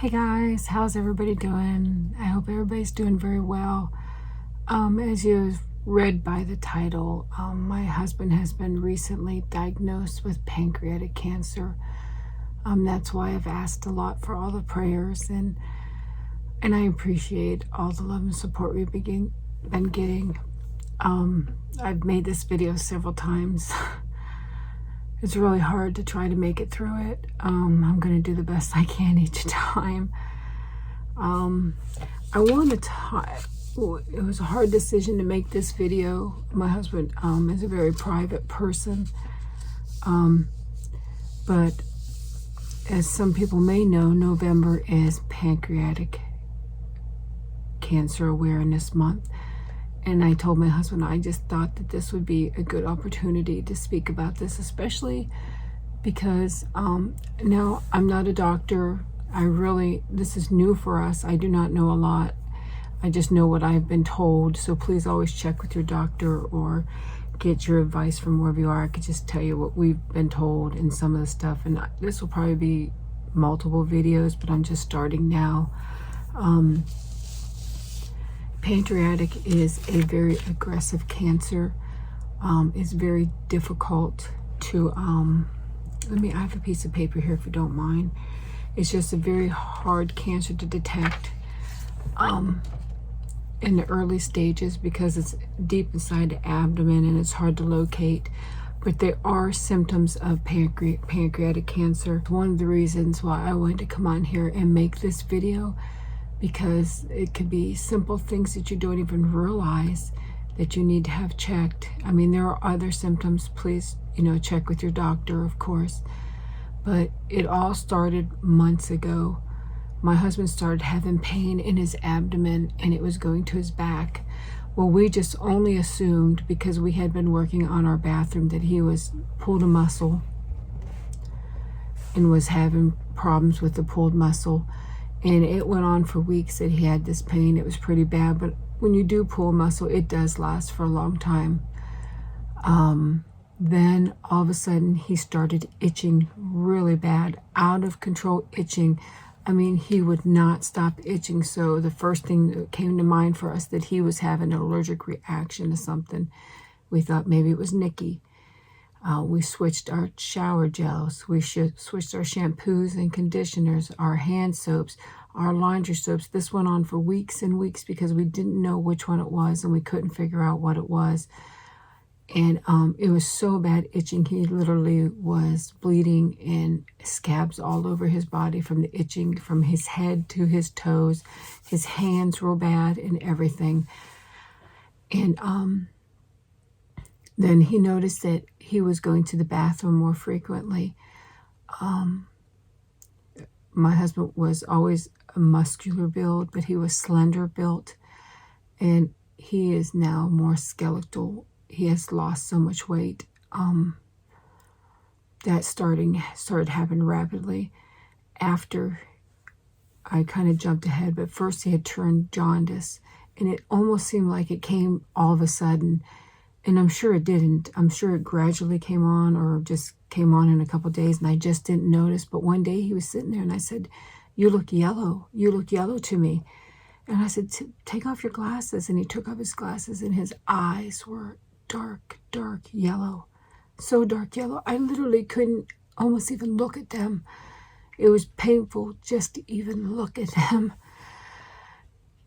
Hey guys, how's everybody doing? I hope everybody's doing very well. As you've read by the title, my husband has been recently diagnosed with pancreatic cancer. That's why I've asked a lot for all the prayers, and I appreciate all the love and support we've been getting. I've made this video several times. It's really hard to try to make it through it. I'm going to do the best I can each time. I want to talk. It was a hard decision to make this video. My husband is a very private person. But as some people may know, November is Pancreatic Cancer Awareness Month. And I told my husband, I just thought that this would be a good opportunity to speak about this, especially because now I'm not a doctor. This is new for us. I do not know a lot. I just know what I've been told. So please always check with your doctor or get your advice from wherever you are. I could just tell you what we've been told and some of the stuff. And this will probably be multiple videos, but I'm just starting now. Pancreatic is a very aggressive cancer. It's very difficult to, I have a piece of paper here if you don't mind. It's just a very hard cancer to detect in the early stages because it's deep inside the abdomen and it's hard to locate. But there are symptoms of pancreatic cancer. One of the reasons why I wanted to come on here and make this video, because it could be simple things that you don't even realize that you need to have checked. I mean, there are other symptoms. Please, check with your doctor, of course. But it all started months ago. My husband started having pain in his abdomen and it was going to his back. Well, we just only assumed, because we had been working on our bathroom, that he was pulled a muscle and was having problems with the pulled muscle. And it went on for weeks that he had this pain. It was pretty bad, but when you do pull a muscle, it does last for a long time. Then all of a sudden he started itching really bad, out of control itching. I mean, he would not stop itching. So the first thing that came to mind for us that he was having an allergic reaction to something. We thought maybe it was Nikki. We switched our shower gels. We switched our shampoos and conditioners, our hand soaps, our laundry soaps. This went on for weeks and weeks because we didn't know which one it was and we couldn't figure out what it was. And it was so bad itching. He literally was bleeding and scabs all over his body from the itching, from his head to his toes. His hands were bad and everything. And then he noticed that he was going to the bathroom more frequently. My husband was always a muscular build, but he was slender built. And he is now more skeletal. He has lost so much weight. That started happening rapidly after I kind of jumped ahead. But first he had turned jaundice. And it almost seemed like it came all of a sudden. And I'm sure it didn't. I'm sure it gradually came on or just came on in a couple of days and I just didn't notice. But one day he was sitting there and I said, "You look yellow. You look yellow to me." And I said, "Take off your glasses." And he took off his glasses and his eyes were dark, dark yellow. So dark yellow. I literally couldn't almost even look at them. It was painful just to even look at them.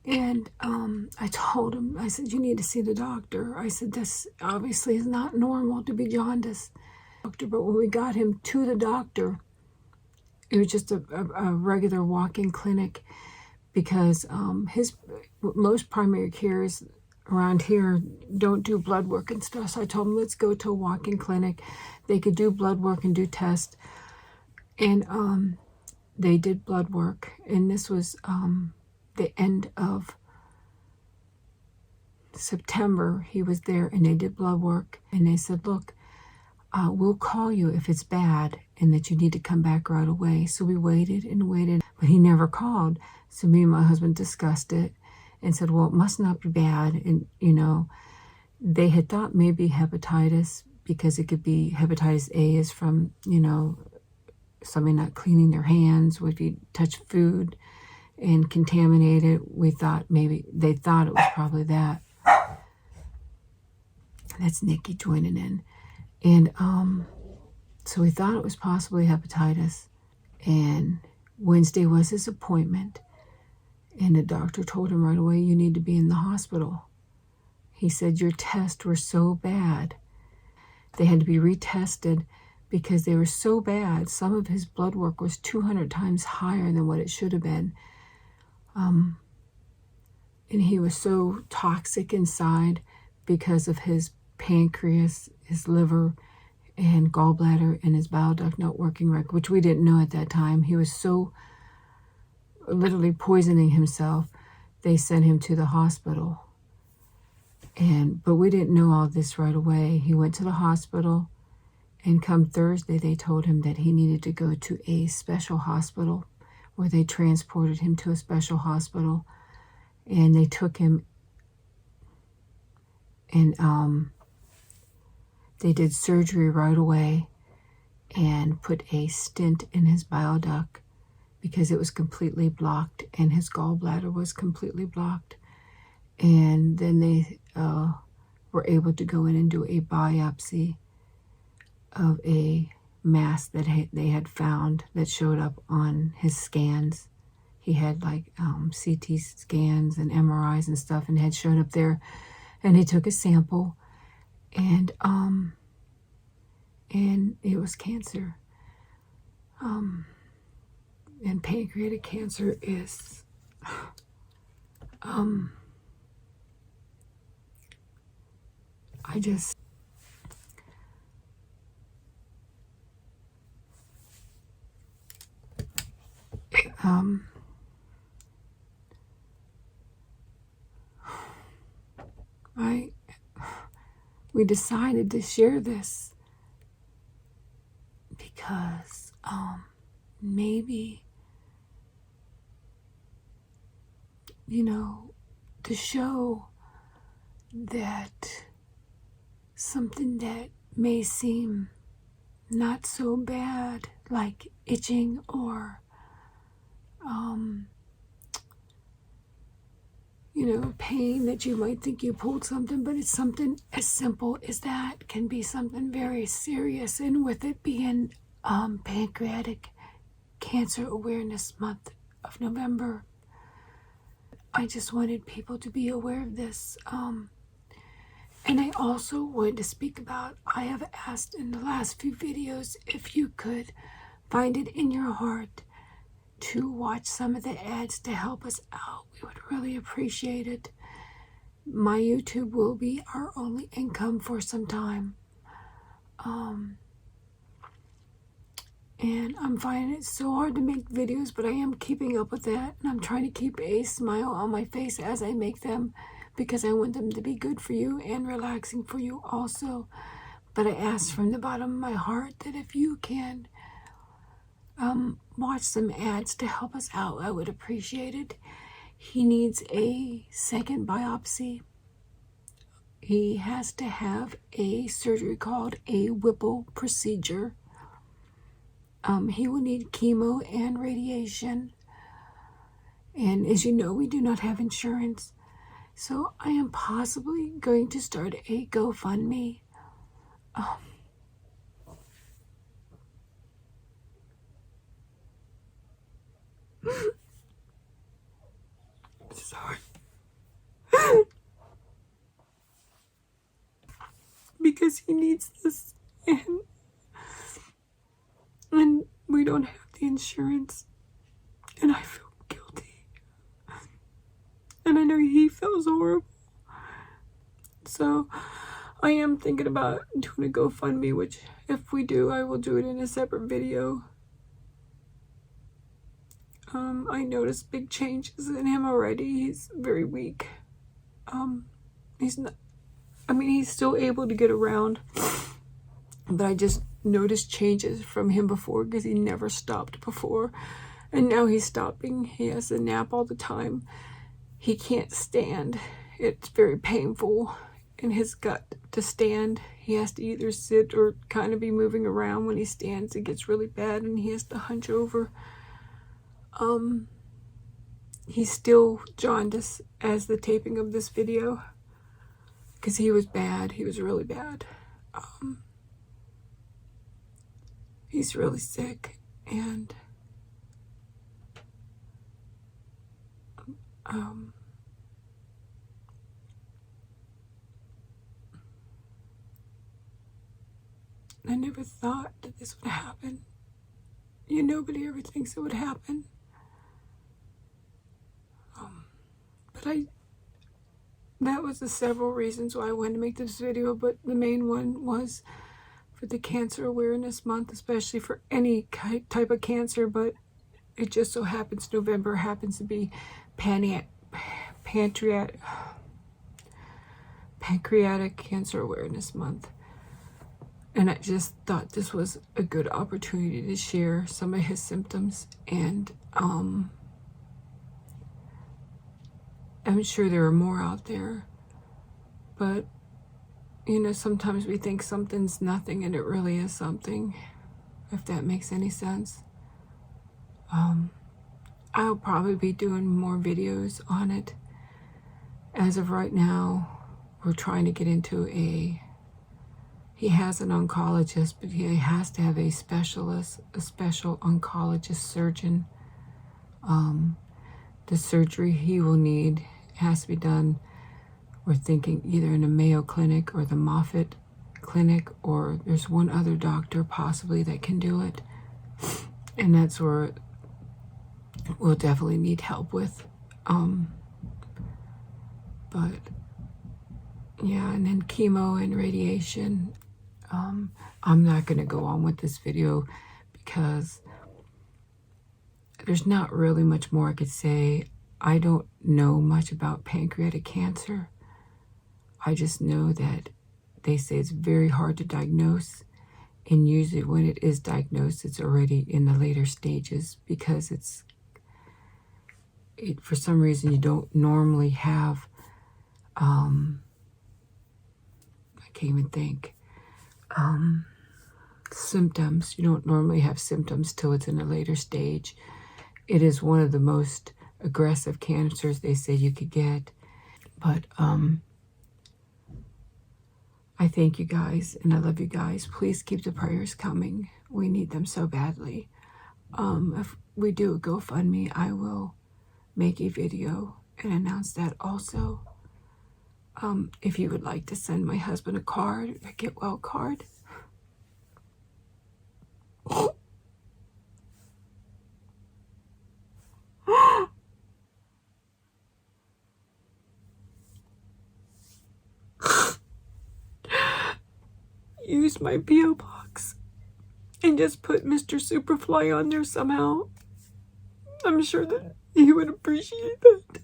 And I told him, I said, "You need to see the doctor." I said, "This obviously is not normal to be jaundice." But when we got him to the doctor, it was just a regular walk-in clinic because most primary cares around here don't do blood work and stuff. So I told him, let's go to a walk-in clinic. They could do blood work and do tests. And they did blood work. And this was the end of September. He was there and they did blood work. And they said, "Look, we'll call you if it's bad and that you need to come back right away." So we waited and waited, but he never called. So me and my husband discussed it and said, well, it must not be bad. And, they had thought maybe hepatitis, because it could be hepatitis A is from, somebody not cleaning their hands, if you touch food and contaminate it. We thought maybe, they thought it was probably that. That's Nikki joining in. And so we thought it was possibly hepatitis. And Wednesday was his appointment. And the doctor told him right away, you need to be in the hospital. He said, your tests were so bad. They had to be retested because they were so bad. Some of his blood work was 200 times higher than what it should have been. And he was so toxic inside because of his pancreas, his liver, and gallbladder, and his bile duct not working right, which we didn't know at that time. He was so literally poisoning himself. They sent him to the hospital. But we didn't know all this right away. He went to the hospital, and come Thursday, they told him that he needed to go to a special hospital, where they transported him to a special hospital, and they took him, and they did surgery right away and put a stent in his bile duct because it was completely blocked, and his gallbladder was completely blocked. And then they were able to go in and do a biopsy of a mass that they had found that showed up on his scans. He had like CT scans and MRIs and stuff, and had showed up there. And they took a sample, and it was cancer. And pancreatic cancer is we decided to share this because maybe, to show that something that may seem not so bad, like itching or pain that you might think you pulled something, but it's something as simple as that can be something very serious. And with it being Pancreatic Cancer Awareness Month of November, I just wanted people to be aware of this. And I also wanted to speak about, I have asked in the last few videos if you could find it in your heart to watch some of the ads to help us out. We would really appreciate it. My YouTube will be our only income for some time. And I'm finding it so hard to make videos, but I am keeping up with that. And I'm trying to keep a smile on my face as I make them, because I want them to be good for you and relaxing for you also. But I ask from the bottom of my heart that if you can watch some ads to help us out, I would appreciate it. He needs a second biopsy. He has to have a surgery called a Whipple procedure. He will need chemo and radiation. And as you know, we do not have insurance. So I am possibly going to start a GoFundMe. Sorry. Because he needs this, and we don't have the insurance, and I feel guilty, and I know he feels horrible. So I am thinking about doing a GoFundMe, which if we do, I will do it in a separate video. I noticed big changes in him already. He's very weak. He's still able to get around, but I just noticed changes from him before, because he never stopped before, and now he's stopping. He has to nap all the time. He can't stand. It's very painful, in his gut to stand. He has to either sit or kind of be moving around. When he stands, it gets really bad and he has to hunch over. He's still jaundiced as the taping of this video, because he was bad. He was really bad. He's really sick, and I never thought that this would happen. Nobody ever thinks it would happen. But that was the several reasons why I wanted to make this video, but the main one was for the Cancer Awareness Month, especially for any type of cancer, but it just so happens November happens to be Pancreatic Cancer Awareness Month. And I just thought this was a good opportunity to share some of his symptoms. And I'm sure there are more out there. But, sometimes we think something's nothing and it really is something, if that makes any sense. I'll probably be doing more videos on it. As of right now, we're trying to get into he has an oncologist, but he has to have a specialist, a special oncologist surgeon. The surgery he will need has to be done, we're thinking, either in a Mayo Clinic or the Moffitt Clinic, or there's one other doctor possibly that can do it. And that's where we'll definitely need help with. But yeah, and then chemo and radiation. I'm not going to go on with this video because there's not really much more I could say. I don't know much about pancreatic cancer. I just know that they say it's very hard to diagnose, and usually when it is diagnosed, it's already in the later stages, because for some reason you don't normally have I can't even think. Symptoms. You don't normally have symptoms till it's in a later stage. It is one of the most aggressive cancers they say you could get. But I thank you guys, and I love you guys. Please keep the prayers coming. We need them so badly. If we do a GoFundMe, I will make a video and announce that also. If you would like to send my husband a card, a get well card. Use my P.O. box and just put Mr. SuperFly on there somehow. I'm sure that he would appreciate that.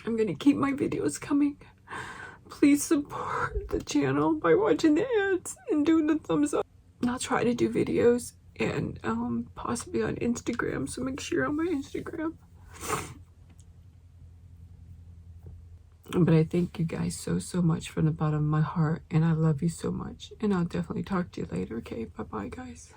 I'm going to keep my videos coming. Please support the channel by watching the ads and doing the thumbs up. I'll try to do videos and possibly on Instagram, so make sure you're on my Instagram. But I thank you guys so much from the bottom of my heart, and I love you so much. And I'll definitely talk to you later, okay? Bye-bye, guys.